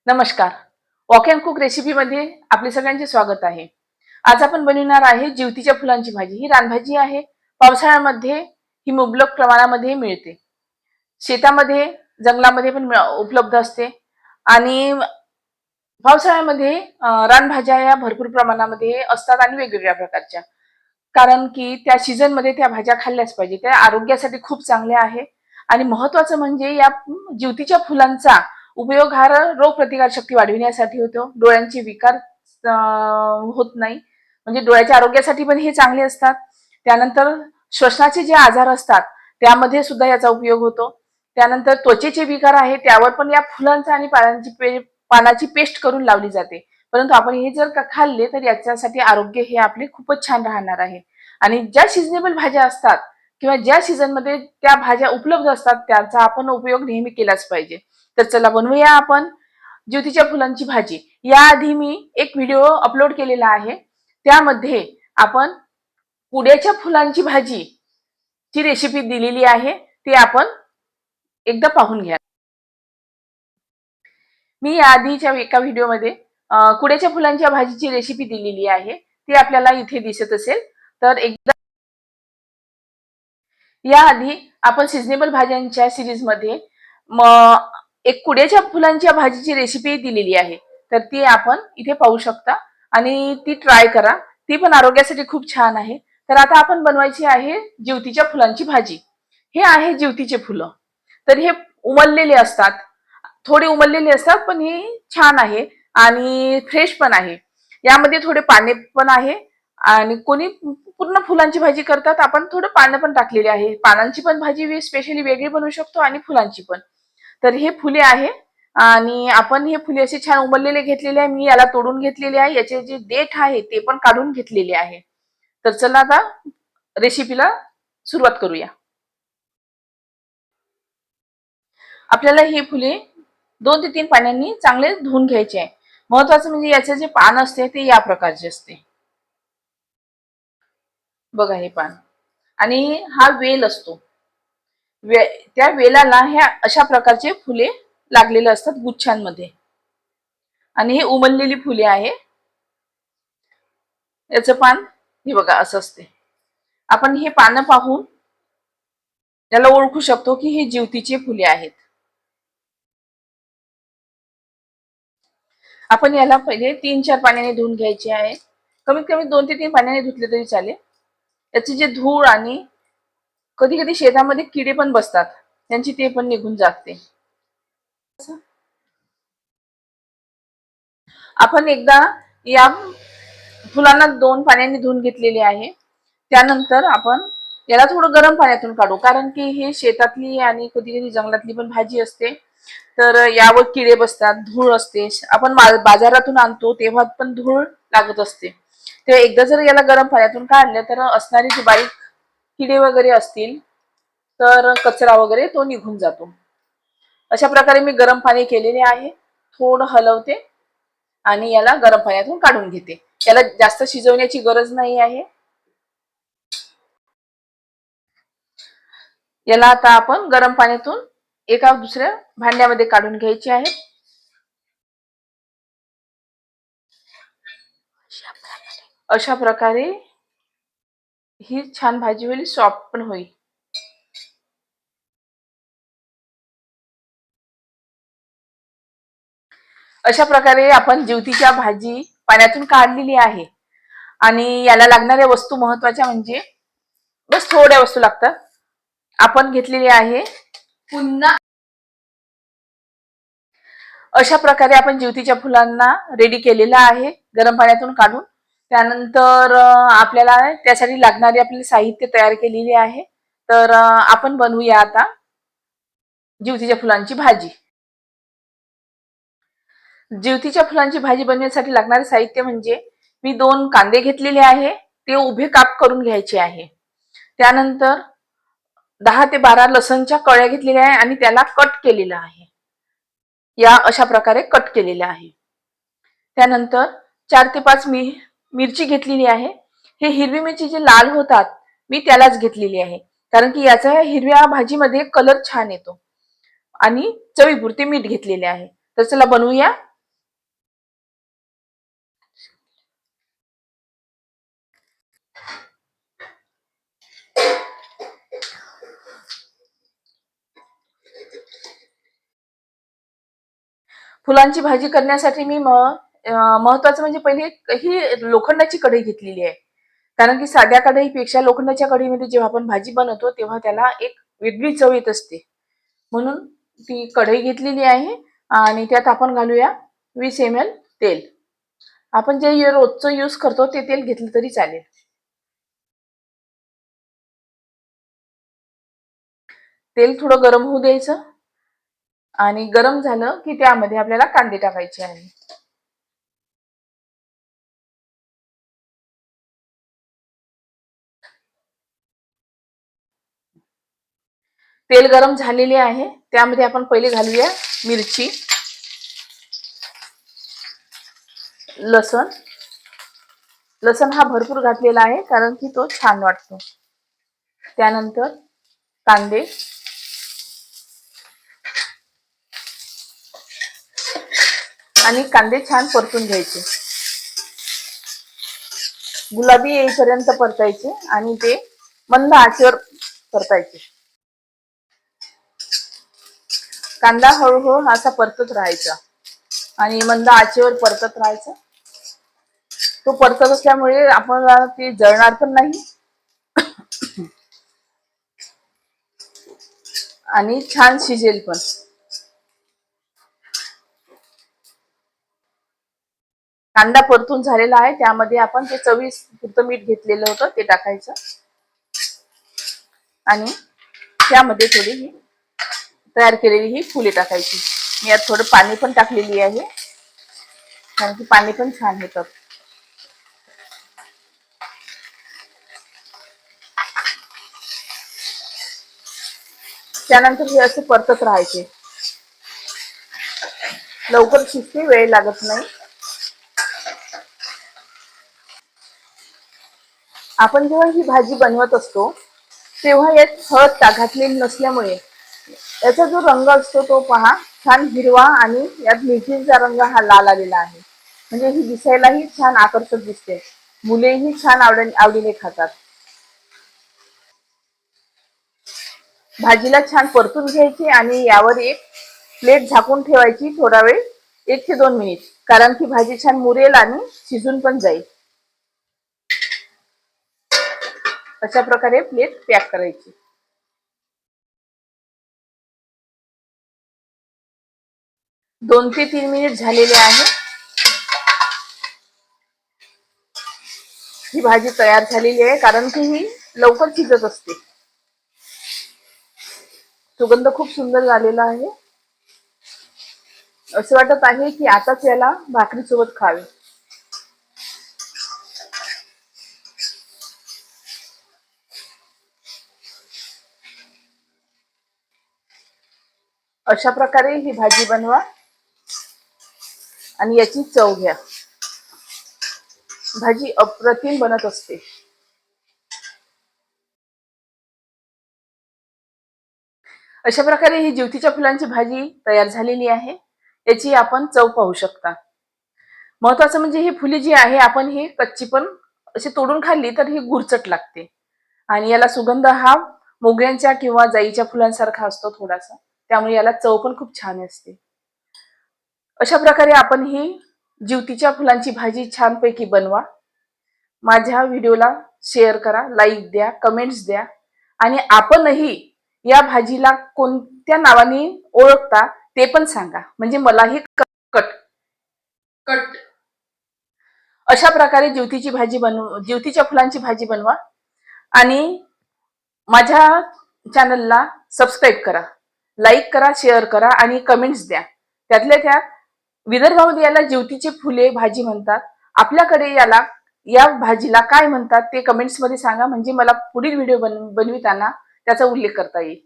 नमस्कार. Walk and cook रेसिपीमध्ये आपले सगळ्यांचे स्वागत आहे. आज आपण बनवणार आहे जिवतीच्या फुलांची भाजी. ही रानभाजी आहे. पावसाळ्यामध्ये ही मुबलक प्रमाणामध्ये मिळते. शेतामध्ये, जंगलामध्ये पण उपलब्ध असते आणि पावसाळ्यामध्ये रानभाज्या या भरपूर प्रमाणामध्ये असतात आणि वेगवेगळ्या प्रकारच्या. कारण की त्या सीझनमध्ये त्या भाज्या खाल्ल्याच पाहिजे. त्या आरोग्यासाठी खूप चांगल्या आहे आणि महत्त्वाचं म्हणजे या जिवतीच्या फुलांचा उपयोग हा रोगप्रतिकार शक्ती वाढविण्यासाठी होतो. डोळ्यांचे विकार होत नाही. म्हणजे डोळ्याच्या आरोग्यासाठी पण हे चांगले असतात. त्यानंतर श्वसनाचे जे आजार असतात त्यामध्ये सुद्धा याचा उपयोग होतो. त्यानंतर त्वचेचे विकार आहे त्यावर पण या फुलांचा आणि पानाची पेस्ट करून लावली जाते. परंतु आपण हे जर का खाल्ले तर याच्यासाठी आरोग्य हे आपले खूपच छान राहणार आहे. आणि ज्या सिजनेबल भाज्या असतात किंवा ज्या सीझनमध्ये त्या भाज्या उपलब्ध असतात त्याचा आपण उपयोग नेहमी केलाच पाहिजे. तर चला बनवूया आपण ज्योतीच्या फुलांची भाजी. याआधी मी एक व्हिडिओ अपलोड केलेला आहे. त्यामध्ये आपण कुड्याच्या फुलांची भाजी ची रेसिपी दिलेली आहे. ती आपण एकदा पाहून घ्या. मी याआधीच्या एका व्हिडिओमध्ये कुड्याच्या फुलांच्या भाजीची रेसिपी दिलेली आहे. ती आपल्याला इथे दिसत असेल. तर एकदा याआधी आपण सिजनेबल भाज्यांच्या सिरीजमध्ये एक कुड्याच्या फुलांच्या भाजीची रेसिपी दिलेली आहे. तर ती आपण इथे पाहू शकता आणि ती ट्राय करा. ती पण आरोग्यासाठी खूप छान आहे. तर आता आपण बनवायची आहे जिवतीच्या फुलांची भाजी. हे आहे जिवतीचे फुलं. तर हे उमललेले असतात. थोडे उमललेले असतात पण हे छान आहे आणि फ्रेश पण आहे. यामध्ये थोडे पाने पण आहे आणि कोणी पूर्ण फुलांची भाजी करतात. आपण थोडं पानं पण टाकलेली आहे. पानांची पण भाजी स्पेशली वेगळी बनवू शकतो आणि फुलांची पण. तर हे फुले आहे आणि आपण हे फुले असे छान उमललेले घेतलेले आहे. मी याला तोडून घेतलेले आहे. याचे जे देठ आहे ते पण काढून घेतलेले आहे. तर चला आता रेसिपीला सुरुवात करूया. आपल्याला ही फुले 2 ते 3 पाण्याने चांगले धुवून घ्यायचे आहे. महत्वाचं म्हणजे याचे जे पान असते ते या प्रकारचे असते. बघा हे पान आणि हा वेल असतो. त्या वेलाला ह्या अशा प्रकारचे फुले लागलेले असतात गुच्छांमध्ये आणि हे उमललेली फुले आहे. याचं पान हे बघा असं असते. आपण हे पानं पाहून याला ओळखू शकतो की हे जिवतीचे फुले आहेत. आपण याला पहिले 3-4 पाण्याने धुवून घ्यायचे आहे. कमीत कमी 2 ते 3 पाण्याने धुतले तरी चालेल. याची जे धूळ आणि कधी कधी शेतामध्ये किडे पण बसतात त्यांची ते पण निघून जाते. आपण एकदा या फुलांना 2 पाण्याने धुवून घेतलेले आहे. त्यानंतर आपण याला थोडं गरम पाण्यातून काढू कारण की हे शेतातली आणि कधी कधी जंगलातली पण भाजी असते. तर यावर किडे बसतात, धूळ असते. आपण बाजारातून आणतो तेव्हा पण धूळ लागत असते. ते एकदा जर याला गरम पाण्यातून काढलं तर असणारे जे बारीक किडे वगैरे असतील तर कचरा वगैरे तो निघून जातो. अशा प्रकारे मी गरम पाणी केलेले आहे. थोडं हलवते आणि याला गरम पाण्यातून काढून घेते. याला जास्त शिजवण्याची गरज नाही आहे. याला आता आपण गरम पाण्यातून एका दुसऱ्या भांड्यामध्ये काढून घ्यायचे आहे. अशा प्रकारे ही छान भाजी होईल, सॉफ्ट पण होईल. अशा प्रकारे आपण जिवतीच्या भाजी पाण्यातून काढलेली आहे आणि याला लागणाऱ्या वस्तू महत्वाच्या म्हणजे बस थोड्या वस्तू लागतात. आपण घेतलेली आहे पुन्हा अशा प्रकारे आपण जिवतीच्या फुलांना रेडी केलेला आहे गरम पाण्यातून काढून. त्यानंतर आपल्याला त्यासाठी लागणारे आपले साहित्य तयार केलेले आहे. तर आपण बनवूया आता जिवतीच्या फुलांची भाजी. जिवतीच्या फुलांची भाजी बनवण्यासाठी लागणारे साहित्य म्हणजे मी 2 कांदे घेतलेले आहे. ते उभे काप करून घ्यायचे आहे. त्यानंतर 10 ते 12 लसणच्या कळ्या घेतलेल्या आहे आणि त्याला कट केलेला आहे. या अशा प्रकारे कट केलेल्या आहे. त्यानंतर 4 ते 5 मिरची घेतलेली आहे. हे हिरवी मिरची जे लाल होतात मी त्यालाच घेतलेली आहे कारण की याचा हिरव्या भाजीमध्ये कलर छान येतो. आणि चवीपुरते मीठ घेतलेले आहे. तर चला बनवूया. फुलांची भाजी करण्यासाठी मी महत्वाचं म्हणजे पहिले ही लोखंडाची कढई घेतलेली आहे. कारण की साध्या कढईपेक्षा लोखंडाच्या कढईमध्ये जेव्हा आपण भाजी बनवतो तेव्हा त्याला एक वेगळी चव येत असते. म्हणून ती कढई घेतलेली आहे आणि त्यात आपण घालूया 20 ml तेल. आपण जे रोजचं यूज करतो ते तेल घेतलं तरी चालेल. तेल थोडं गरम होऊ द्यायचं आणि गरम झालं की त्यामध्ये आपल्याला कांदे टाकायचे आहे. तेल गरम झालेले आहे. त्यामध्ये आपण पहिले घालूया मिरची, लसण. लसण हा भरपूर घातलेला आहे कारण की तो छान वाटतो. त्यानंतर कांदे आणि कांदे छान परतून घ्यायचे. गुलाबी येईपर्यंत परतायचे आणि ते मंद आचेवर परतायचे. कांदा हळूहळू असा परतत राहायचा आणि मंद आचेवर परतत राहायचा. तो परतत असल्यामुळे आपल्याला ते जळणार पण नाही आणि छान शिजेल पण. कांदा परतून झालेला आहे. त्यामध्ये आपण ते चवीपुरतं मीठ घेतलेलं होतं ते टाकायचं आणि त्यामध्ये थोडी ही तयार केलेली ही फुले टाकायची. मी यात थोडं पाणी पण टाकलेली आहे कारण की पाणी पण छान होतं. त्यानंतर हे असे परतत राहायचे. लवकर शिजते, वेळ लागत नाही. आपण जेव्हा ही भाजी बनवत असतो तेव्हा यात हळद घातलेली नसल्यामुळे याचा जो रंग असतो तो पहा छान हिरवा आणि यात मिरचीचा रंग हा लाल आलेला आहे. म्हणजे ही दिसायलाही छान आकर्षक दिसते. मुलेही छान आवडीने खातात. भाजीला छान परतून घ्यायची आणि यावर एक प्लेट झाकून ठेवायची थोडा वेळ, 1 ते 2 मिनिट. कारण की भाजी छान मुरेल आणि शिजून पण जाईल. अशा प्रकारे प्लेट पॅक करायची. 2 ते 3 मिनिट झालेले आहे. ही भाजी तयार झालेली आहे कारण की ही लवकर शिजत असते. सुगंध खूप सुंदर झालेला आहे. असं वाटत आहे की आताच याला भाकरी सोबत खावे. अशा प्रकारे ही भाजी बनवा आणि याची चव घ्या. भाजी अप्रतिम बनत असते. अशा प्रकारे ही जिवतीच्या फुलांची भाजी तयार झालेली आहे. याची आपण चव पाहू शकता. महत्वाचं म्हणजे ही फुले जी आहे आपण ही कच्ची पण अशी तोडून खाल्ली तर ही गुरचट लागते आणि याला सुगंध हा मोगऱ्यांच्या किंवा जाईच्या फुलांसारखा असतो थोडासा. त्यामुळे याला चव पण खूप छान असते. अशा प्रकारे आपण ही जिवतीच्या फुलांची भाजी छानपैकी बनवा. माझ्या व्हिडिओला शेअर करा, लाईक द्या, कमेंट्स द्या आणि आपणही या भाजीला कोणत्या नावाने ओळखता ते पण सांगा. म्हणजे मलाही कट कट अशा प्रकारे जिवतीच्या फुलांची भाजी बनवा आणि माझ्या चॅनलला सबस्क्राईब करा, लाईक करा, शेअर करा आणि कमेंट्स द्या. त्यातल्या त्यात विदर्भामध्ये याला जिवतीची फुले भाजी म्हणतात. आपल्याकडे या भाजीला काय म्हणतात ते कमेंट्स मध्ये सांगा. म्हणजे मला पुढील व्हिडिओ बनविताना त्याचा उल्लेख करता येईल.